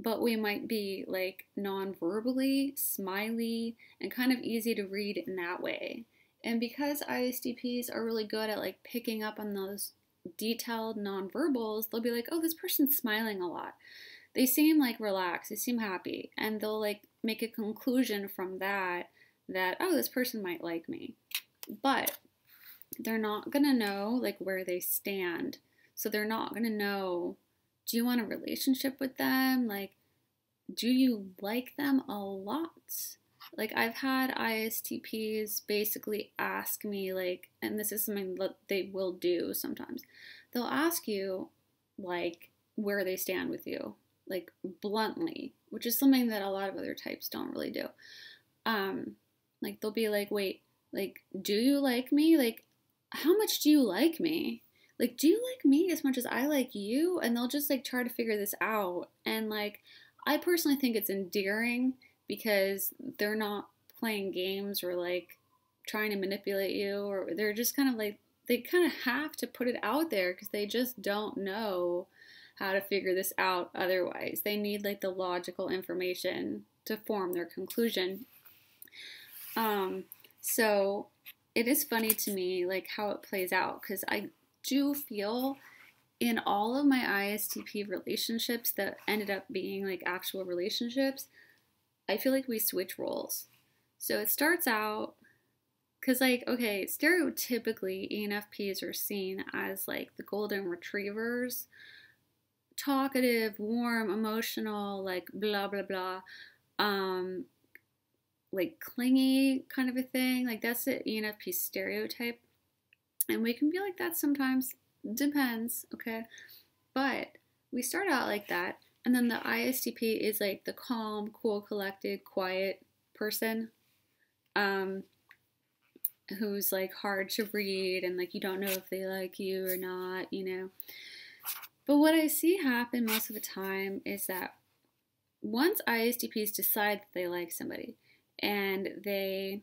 But we might be like non-verbally, smiley, and kind of easy to read in that way. And because ISTPs are really good at like picking up on those detailed non-verbals, they'll be like, oh, this person's smiling a lot. They seem like relaxed, they seem happy, and they'll like make a conclusion from that, oh, this person might like me. But they're not gonna know like where they stand. So they're not gonna know, do you want a relationship with them? Like, do you like them a lot? Like, I've had ISTPs basically ask me, like, and this is something that they will do sometimes. They'll ask you, like, where they stand with you, like, bluntly, which is something that a lot of other types don't really do. Like, they'll be like, wait, like, do you like me? Like, how much do you like me? Like, do you like me as much as I like you? And they'll just, like, try to figure this out. And, like, I personally think it's endearing because they're not playing games or, like, trying to manipulate you. Or they're just kind of, like, they kind of have to put it out there because they just don't know how to figure this out otherwise. They need like the logical information to form their conclusion. So it is funny to me like how it plays out, because I do feel in all of my ISTP relationships that ended up being like actual relationships, I feel like we switch roles. So it starts out, because like, okay, stereotypically ENFPs are seen as like the golden retrievers, talkative, warm, emotional, like blah, blah, blah, like clingy kind of a thing. Like that's the ENFP stereotype. And we can be like that sometimes, depends, okay? But we start out like that. And then the ISTP is like the calm, cool, collected, quiet person, who's like hard to read and like you don't know if they like you or not, you know. But what I see happen most of the time is that once ISTPs decide that they like somebody and they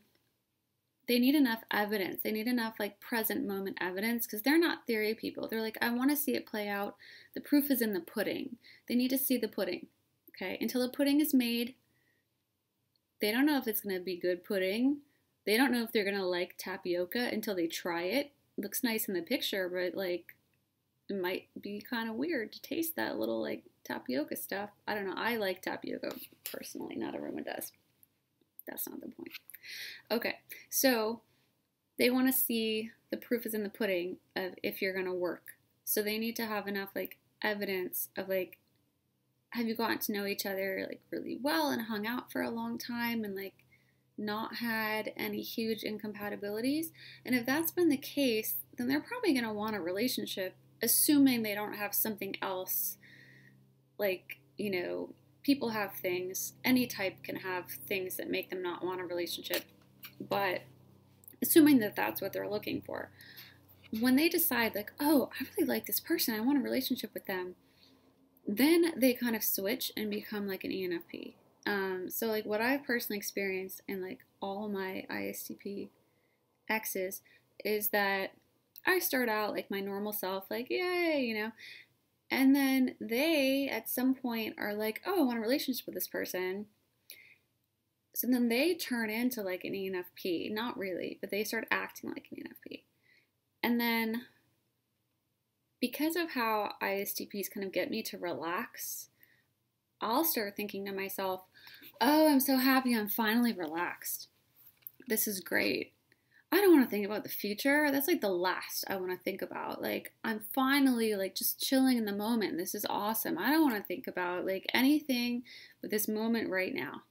need enough evidence, they need enough like present moment evidence, because they're not theory people. They're like, I want to see it play out. The proof is in the pudding. They need to see the pudding, okay? Until the pudding is made, they don't know if it's going to be good pudding. They don't know if they're going to like tapioca until they try it. It looks nice in the picture, but like it might be kind of weird to taste that little like tapioca stuff. I don't know. I like tapioca personally. Not everyone does. That's not the point. Okay, so they want to see the proof is in the pudding of if you're going to work. So they need to have enough like evidence of like, have you gotten to know each other like really well and hung out for a long time and like not had any huge incompatibilities? And if that's been the case, then they're probably going to want a relationship, assuming they don't have something else. Like, you know, people have things, any type can have things that make them not want a relationship, but assuming that that's what they're looking for, when they decide like, oh, I really like this person, I want a relationship with them, then they kind of switch and become like an ENFP. So like what I've personally experienced in like all my ISTP exes is that I start out like my normal self, like, yay, you know, and then they at some point are like, oh, I want a relationship with this person. So then they turn into like an ENFP, not really, but they start acting like an ENFP. And then because of how ISTPs kind of get me to relax, I'll start thinking to myself, oh, I'm so happy I'm finally relaxed. This is great. I don't want to think about the future. That's like the last I want to think about. Like, I'm finally like just chilling in the moment. This is awesome. I don't want to think about like anything but this moment right now.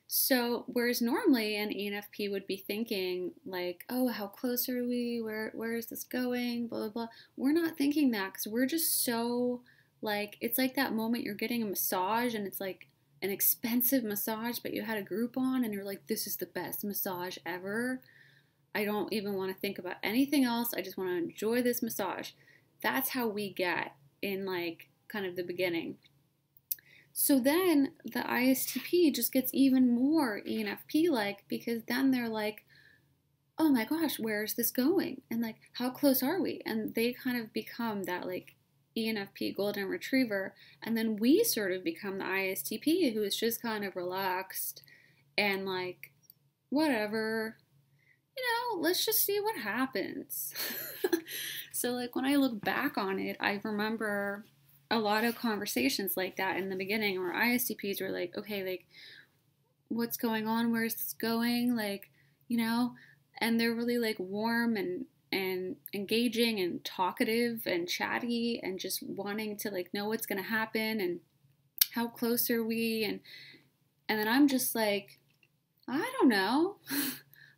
So, whereas normally an ENFP would be thinking like, oh, how close are we? Where is this going? Blah, blah, blah. We're not thinking that because we're just so like, it's like that moment you're getting a massage and it's like an expensive massage, but you had a Groupon and you're like, this is the best massage ever. I don't even want to think about anything else. I just want to enjoy this massage. That's how we get in like kind of the beginning. So then the ISTP just gets even more ENFP-like, because then they're like, oh my gosh, where is this going? And like, how close are we? And they kind of become that like ENFP golden retriever. And then we sort of become the ISTP who is just kind of relaxed and like, whatever, you know, let's just see what happens. So like when I look back on it, I remember a lot of conversations like that in the beginning where ISTPs were like, okay, like, what's going on? Where's this going? Like, you know, and they're really like warm and engaging and talkative and chatty and just wanting to like know what's going to happen and how close are we? And then I'm just like, I don't know.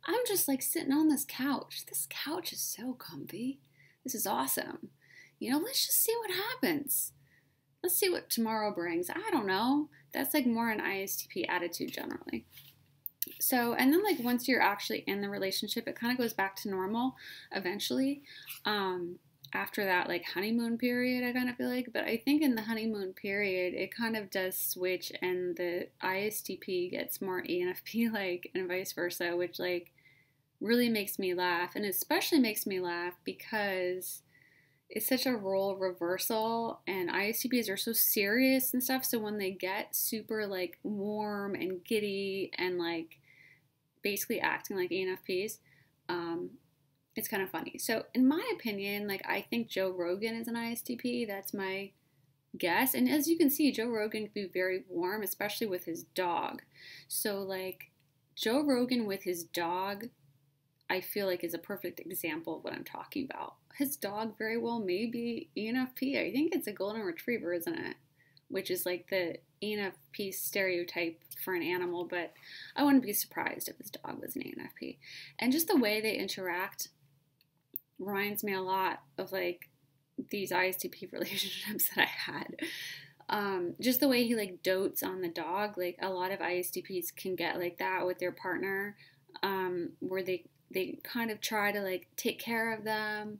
I'm just like sitting on this couch. This couch is so comfy. This is awesome. You know, let's just see what happens. Let's see what tomorrow brings. I don't know. That's like more an ISTP attitude generally. So, and then like once you're actually in the relationship, it kind of goes back to normal eventually. After that like honeymoon period, I kind of feel like, but I think in the honeymoon period, it kind of does switch and the ISTP gets more ENFP like and vice versa, which like really makes me laugh, and especially makes me laugh because it's such a role reversal, and ISTPs are so serious and stuff, so when they get super like warm and giddy and like basically acting like ENFPs, it's kind of funny. So in my opinion, like I think Joe Rogan is an ISTP. That's my guess. And as you can see, Joe Rogan can be very warm, especially with his dog. So like Joe Rogan with his dog, I feel like is a perfect example of what I'm talking about. His dog very well may be ENFP. I think it's a golden retriever, isn't it? Which is like the ENFP stereotype for an animal, but I wouldn't be surprised if his dog was an ENFP. And just the way they interact reminds me a lot of like these ISTP relationships that I had. Just the way he like dotes on the dog, like a lot of ISTPs can get like that with their partner, where they kind of try to like take care of them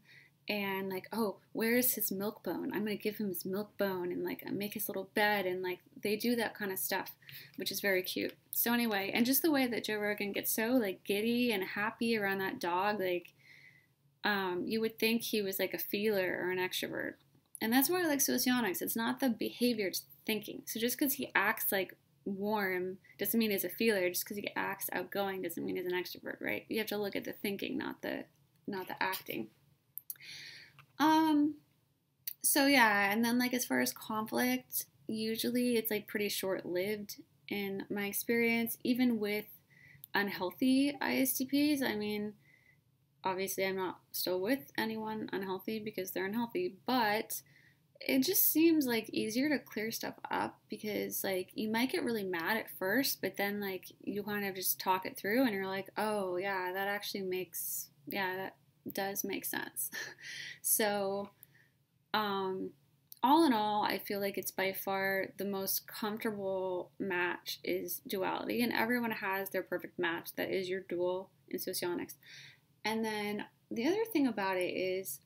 and like, oh, where's his milk bone? I'm gonna give him his milk bone and like make his little bed, and like they do that kind of stuff, which is very cute. So anyway, and just the way that Joe Rogan gets so like giddy and happy around that dog, like you would think he was like a feeler or an extrovert. And that's why I like Socionics. It's not the behavior, it's thinking. So just because he acts like warm doesn't mean he's a feeler. Just because he acts outgoing doesn't mean he's an extrovert, right? You have to look at the thinking, not the acting. So yeah, and then like as far as conflict, usually it's like pretty short-lived in my experience, even with unhealthy ISTPs. I mean, obviously I'm not still with anyone unhealthy because they're unhealthy, but it just seems like easier to clear stuff up because like you might get really mad at first, but then like you kind of just talk it through and you're like, oh yeah, that does make sense. So all in all, I feel like it's by far the most comfortable match is duality, and everyone has their perfect match that is your dual in Socionics. And then the other thing about it is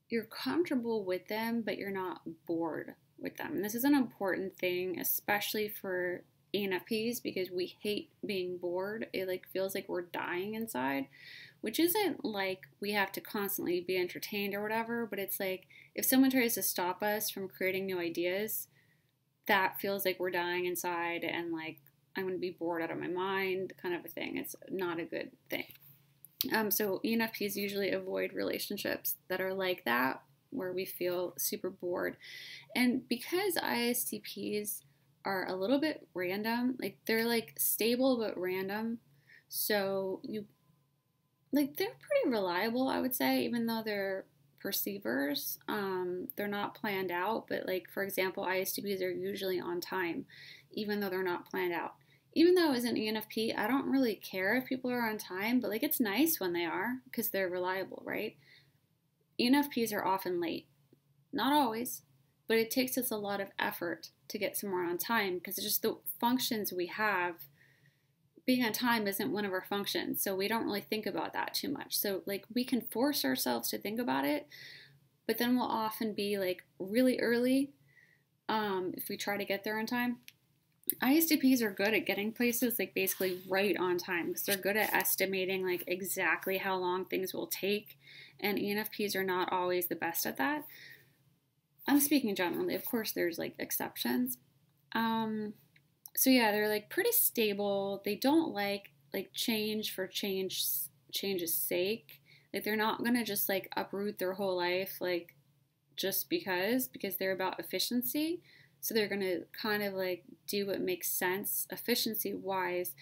you're comfortable with them, but you're not bored with them. And this is an important thing, especially for ENFPs, because we hate being bored. It like feels like we're dying inside, which isn't like we have to constantly be entertained or whatever, but it's like if someone tries to stop us from creating new ideas, that feels like we're dying inside and like I'm going to be bored out of my mind kind of a thing. It's not a good thing. So ENFPs usually avoid relationships that are like that, where we feel super bored. And because ISTPs are a little bit random, like they're like stable but random, so they're pretty reliable, I would say, even though they're perceivers. They're not planned out, but like for example, ISTPs are usually on time, even though they're not planned out. Even though as an ENFP, I don't really care if people are on time, but like it's nice when they are because they're reliable, right? ENFPs are often late. Not always, but it takes us a lot of effort to get somewhere on time because it's just the functions we have. Being on time isn't one of our functions, so we don't really think about that too much. So like we can force ourselves to think about it, but then we'll often be like really early if we try to get there on time. ISTPs are good at getting places like basically right on time because they're good at estimating like exactly how long things will take, and ENFPs are not always the best at that. I'm speaking generally. Of course, there's like exceptions. So yeah, they're like pretty stable. They don't like change for change's sake. Like they're not gonna just like uproot their whole life like just because they're about efficiency. So they're going to kind of like do what makes sense efficiency wise,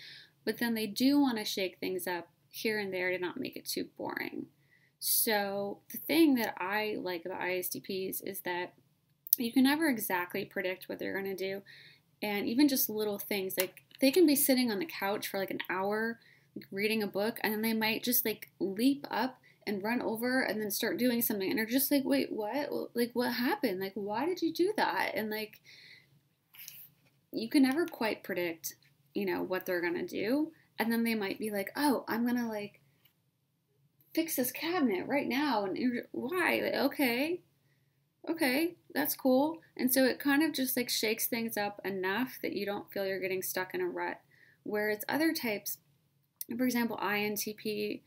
but then they do want to shake things up here and there to not make it too boring. So the thing that I like about ISTPs is that you can never exactly predict what they're going to do. And even just little things, like they can be sitting on the couch for like an hour like reading a book, and then they might just like leap up and run over and then start doing something, and they're just like, wait, what? Like, what happened? Like, why did you do that? And like, you can never quite predict, what they're gonna do. And then they might be like, oh, I'm gonna like fix this cabinet right now. And you're, why? Like, okay, that's cool. And so it kind of just like shakes things up enough that you don't feel you're getting stuck in a rut. Whereas other types, for example, INTP,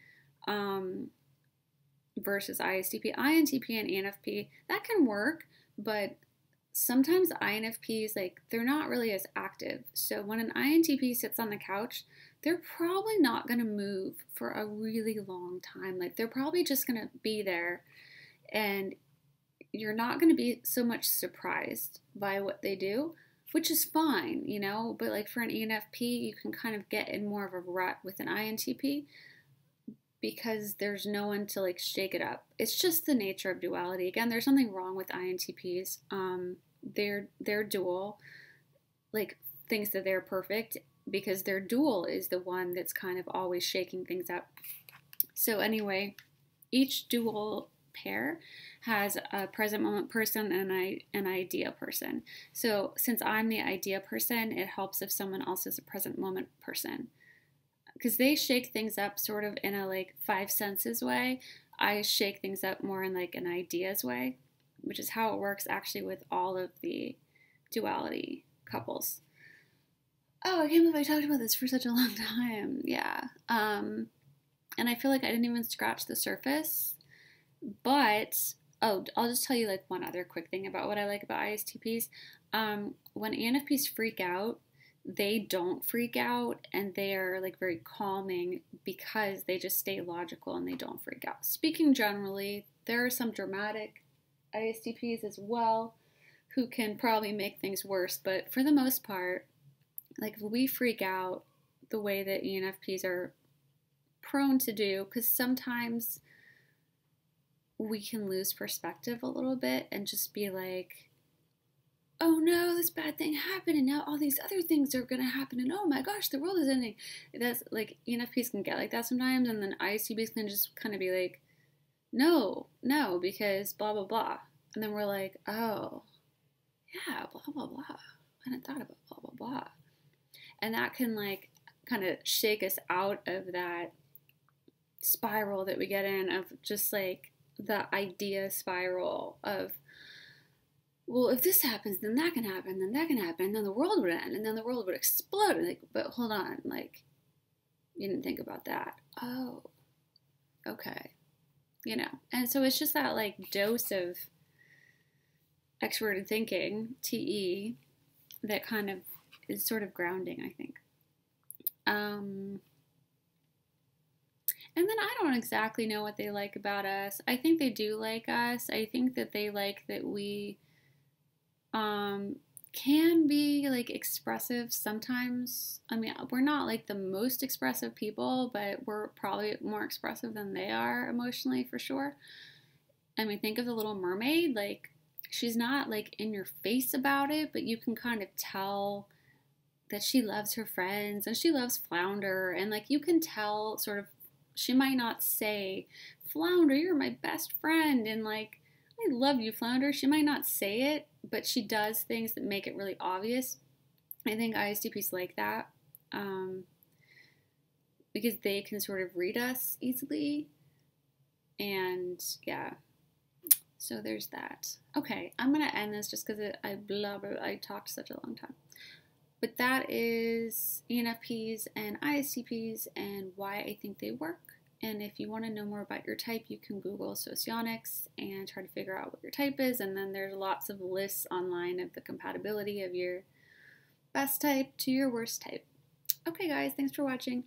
versus ISTP. INTP and ENFP, that can work, but sometimes INFPs, like, they're not really as active. So when an INTP sits on the couch, they're probably not going to move for a really long time. Like, they're probably just going to be there, and you're not going to be so much surprised by what they do, which is fine, you know? But like for an ENFP, you can kind of get in more of a rut with an INTP because there's no one to like shake it up. It's just the nature of duality. Again, there's something wrong with INTPs. Their dual like thinks that they're perfect because their dual is the one that's kind of always shaking things up. So anyway, each dual pair has a present moment person and an idea person. So since I'm the idea person, it helps if someone else is a present moment person, because they shake things up sort of in a like five senses way. I shake things up more in like an ideas way, which is how it works actually with all of the duality couples. Oh, I can't believe I talked about this for such a long time. Yeah. And I feel like I didn't even scratch the surface. But, oh, I'll just tell you like one other quick thing about what I like about ISTPs. When ENFPs freak out, they don't freak out, and they are like very calming because they just stay logical and they don't freak out. Speaking generally, there are some dramatic ISTPs as well who can probably make things worse, but for the most part, like if we freak out the way that ENFPs are prone to do, because sometimes we can lose perspective a little bit and just be like, oh no, this bad thing happened and now all these other things are going to happen and oh my gosh, the world is ending. That's like ENFPs can get like that sometimes, and then ISTPs can just kind of be like, no, because blah, blah, blah. And then we're like, oh, yeah, blah, blah, blah. I hadn't thought about blah, blah, blah. And that can like kind of shake us out of that spiral that we get in of just like the idea spiral of, well, if this happens, then that can happen, then that can happen, and then the world would end, and then the world would explode. And like, but hold on, like, you didn't think about that. Oh, okay. You know, and so it's just that like dose of extroverted thinking, TE, that kind of is sort of grounding, I think. And then I don't exactly know what they like about us. I think they do like us. I think that they like that we can be like expressive sometimes. I mean, we're not like the most expressive people, but we're probably more expressive than they are emotionally for sure. I mean, think of the Little Mermaid. Like, she's not like in your face about it, but you can kind of tell that she loves her friends and she loves Flounder, and like you can tell sort of, she might not say, Flounder, you're my best friend, and like, I love you, Flounder. She might not say it, but she does things that make it really obvious. I think ISTPs like that because they can sort of read us easily. And yeah, so there's that. Okay, I'm going to end this just because I talked such a long time. But that is ENFPs and ISTPs and why I think they work. And if you want to know more about your type, you can Google Socionics and try to figure out what your type is. And then there's lots of lists online of the compatibility of your best type to your worst type. Okay, guys, thanks for watching.